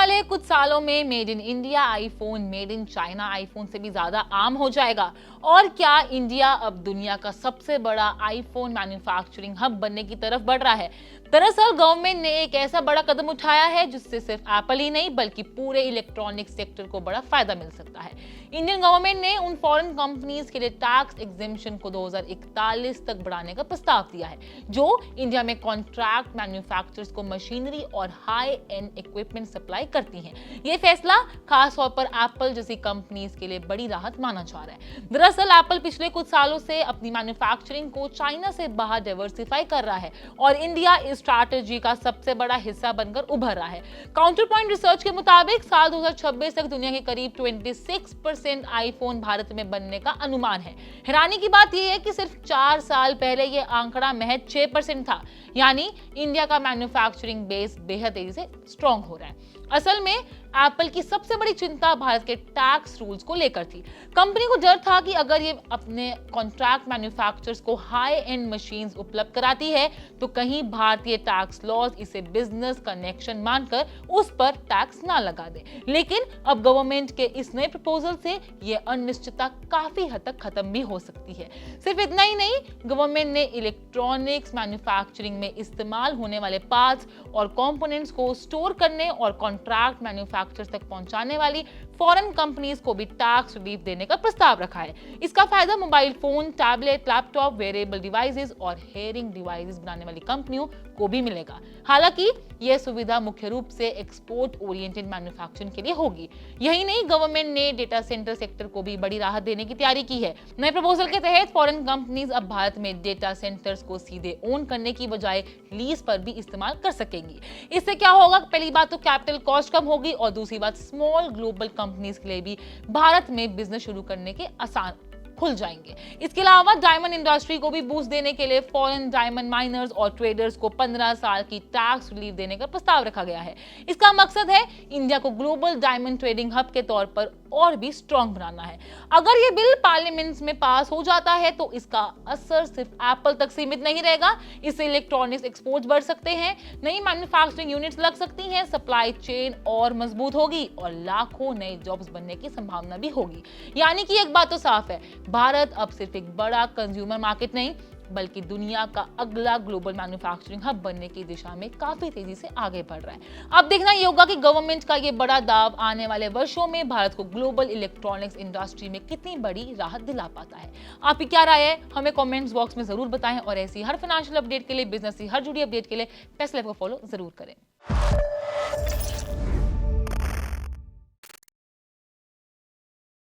वाले कुछ सालों में made in India iPhone made in China iPhone से भी ज्यादा आम हो जाएगा। और क्या इंडिया अब दुनिया का सबसे बड़ा आईफोन मैन्युफैक्चरिंग हब बनने की तरफ बढ़ रहा है? दरअसल गवर्नमेंट ने एक ऐसा बड़ा कदम उठाया है जिससे सिर्फ एप्पल ही नहीं बल्कि पूरे इलेक्ट्रॉनिक सेक्टर को बड़ा फायदा मिल सकता है। इंडियन गवर्नमेंट ने उन फॉरेन कंपनीज के लिए टैक्स एग्जेम्पशन को 2041 तक बढ़ाने का प्रस्ताव दिया है, जो इंडिया में कॉन्ट्रैक्ट मैन्युफैक्चरर्स को मशीनरी और हाई एंड इक्विपमेंट सप्लाई करती हैं। ये फैसला खास तौर पर एप्पल जैसी कंपनीज के लिए बड़ी राहत माना जा रहा है। दरअसल एप्पल पिछले कुछ सालों से अपनी मैन्युफैक्चरिंग को चाइना से बाहर डाइवर्सिफाई कर रहा है और इंडिया इस स्ट्रैटेजी का सबसे बड़ा हिस्सा बनकर उभर रहा है। काउंटर पॉइंट रिसर्च के मुताबिक साल 2026 तक दुनिया के करीब 26% आईफोन भारत में बनने का अनुमान है। हैरानी की बात यह है कि सिर्फ 4 साल पहले यह आंकड़ा महज 6% था। यानी इंडिया का मैन्युफैक्चरिंग बेस बेहद तेजी से स्ट्रांग हो रहा है। असल में एप्पल की सबसे बड़ी चिंता भारत के टैक्स रूल्स को लेकर थी। कंपनी को डर था कि अगर ये अपने कॉन्ट्रैक्ट मैन्युफैक्चरर्स को हाई एंड मशीन्स उपलब्ध कराती है तो कहीं भारतीय टैक्स लॉज इसे बिजनेस कनेक्शन मानकर उस पर टैक्स ना लगा दे। लेकिन अब गवर्नमेंट के इस नए प्रपोजल से ये अनिश्चितता काफी हद तक खत्म भी हो सकती है। सिर्फ इतना ही नहीं, गवर्नमेंट ने इलेक्ट्रॉनिक्स मैन्युफैक्चरिंग में इस्तेमाल होने वाले पार्ट्स और कंपोनेंट्स को स्टोर करने और कॉन्ट्रैक्ट मैन्युफैक्चरर्स तक पहुंचाने वाली फॉरेन कंपनीज को भी टैक्स रिलीफ देने का प्रस्ताव रखा है। इसका फायदा mobile phone, tablet, laptop, wearable devices और हेयरिंग डिवाइसेस बनाने वाली कंपनियों को भी मिलेगा। हालांकि यह सुविधा मुख्य रूप से एक्सपोर्ट ओरिएंटेड मैन्युफैक्चरिंग के लिए होगी। यही नहीं, गवर्नमेंट ने डेटा सेंटर सेक्टर को भी बड़ी राहत देने की तैयारी की है। नए प्रपोजल के तहत फॉरेन कंपनीज अब भारत में डेटा सेंटर्स को सीधे ओन करने की बजाय लीज पर भी इस्तेमाल कर सकेंगी। इससे क्या होगा? पहली बात तो कैपिटल कॉस्ट कम होगी और दूसरी बात स्मॉल ग्लोबल कंपनीज के लिए भी भारत में बिजनेस शुरू करने के आसान खुल जाएंगे। इसके अलावा डायमंड इंडस्ट्री को भी बूस्ट देने के लिए फॉरेन डायमंड माइनर्स और ट्रेडर्स को 15 साल की टैक्स रिलीफ देने का प्रस्ताव रखा गया है। इसका मकसद है इंडिया को ग्लोबल डायमंड ट्रेडिंग हब के तौर पर और भी स्ट्रांग बनाना है। अगर ये बिल पार्लियामेंट में पास हो जाता है तो इसका असर सिर्फ एप्पल तक सीमित नहीं रहेगा। इससे इलेक्ट्रॉनिक्स एक्सपोर्ट बढ़ सकते हैं, नई मैन्युफैक्चरिंग यूनिट्स लग सकती हैं, सप्लाई चेन और मजबूत होगी और लाखों नए जॉब्स बनने की संभावना भी होगी। यानी कि एक बात तो साफ है, भारत अब सिर्फ एक बड़ा कंज्यूमर मार्केट नहीं बल्कि दुनिया का अगला ग्लोबल मैन्युफैक्चरिंग हब बनने की दिशा में काफी तेजी से आगे बढ़ रहा है। अब देखना ये होगा कि गवर्नमेंट का ये बड़ा दाव आने वाले वर्षों में भारत को ग्लोबल इलेक्ट्रॉनिक्स इंडस्ट्री में कितनी बड़ी राहत दिला पाता है। आपकी क्या राय है? हमें कमेंट्स बॉक्स में जरूर बताएं और ऐसी हर फाइनेंशियल अपडेट के लिए, बिजनेस से हर जुड़ी अपडेट के लिए फैसले को फॉलो जरूर करें।